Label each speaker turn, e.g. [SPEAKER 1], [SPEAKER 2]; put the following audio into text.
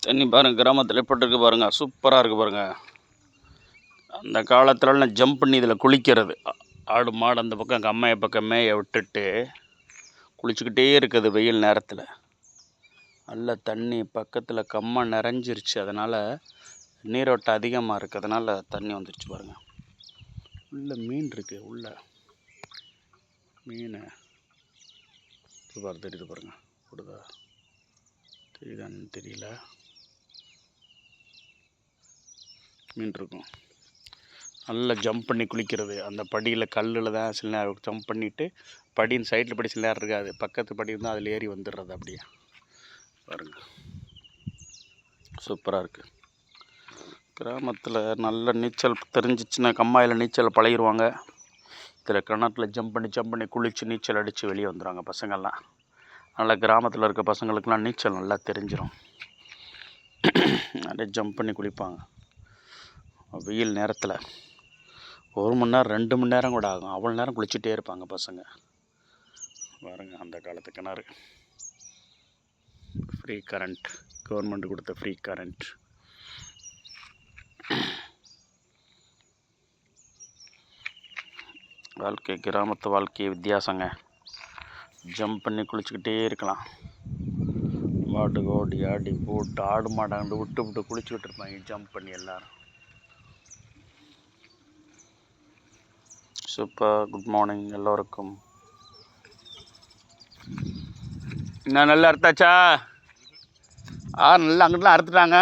[SPEAKER 1] தண்ணி பாருங்கள் கிராமத்தில் எப்படி இருக்குது பாருங்கள், சூப்பராக இருக்குது பாருங்கள். அந்த காலத்துலலாம் ஜம்ப் பண்ணி இதில் குளிக்கிறது. ஆடு மாடு அந்த பக்கம் எங்கள் அம்மையை பக்கம் மேய விட்டுட்டு குளிச்சுக்கிட்டே இருக்குது வெயில் நேரத்தில். நல்ல தண்ணி பக்கத்தில் கம்மா நிறைஞ்சிருச்சு, அதனால் நீரோட்டம் அதிகமாக இருக்குது, அதனால் தண்ணி வந்துருச்சு பாருங்கள். உள்ள மீன் இருக்குது, உள்ள மீன் தெரியுது பாருங்கள், கொடுதா தெரியுதான்னு தெரியல, மீன் இருக்கும். நல்லா ஜம்ப் பண்ணி குளிக்கிறது. அந்த படியில் கல்லில் தான் சில நேரம் ஜம்ப் பண்ணிவிட்டு படியின் சைடில் படி சில நேரம் இருக்காது, பக்கத்து படி இருந்தால் அதில் ஏறி வந்துடுறது. அப்படியே பாருங்கள், சூப்பராக இருக்குது. கிராமத்தில் நல்ல நீச்சல் தெரிஞ்சிச்சுன்னா கம்மாயில் நீச்சல் பழகிடுவாங்க. இதில் கிணத்துல ஜம்ப் பண்ணி குளித்து நீச்சல் அடித்து வெளியே வந்துடுவாங்க பசங்கள்லாம். அதனால் கிராமத்தில் இருக்க பசங்களுக்கெல்லாம் நீச்சல் நல்லா தெரிஞ்சிடும். நிறைய ஜம்ப் பண்ணி குளிப்பாங்க. வெயில் நேரத்தில் 1 மணி நேரம் 2 மணி நேரம் கூட ஆகும், அவ்வளோ நேரம் குளிச்சுட்டே இருப்பாங்க பசங்க. பாருங்க அந்த காலத்து கிணறு, ஃப்ரீ கரண்ட், கவர்மெண்ட் கொடுத்த ஃப்ரீ கரண்ட். வாழ்க்கை கிராமத்து வாழ்க்கை வித்தியாசங்க. ஜம்ப் பண்ணி குளிச்சுக்கிட்டே இருக்கலாம். மாட்டுக்கு ஓடி ஆடி போட்டு ஆடு மாடாண்டு விட்டு குளிச்சுக்கிட்டு இருப்பாங்க ஜம்ப் பண்ணி எல்லோரும். சூப்பர். குட் மார்னிங் எல்லோருக்கும். என்ன நல்லா அறுத்தாச்சா? நல்லா அங்கிட்டலாம் அறுத்துட்டாங்க.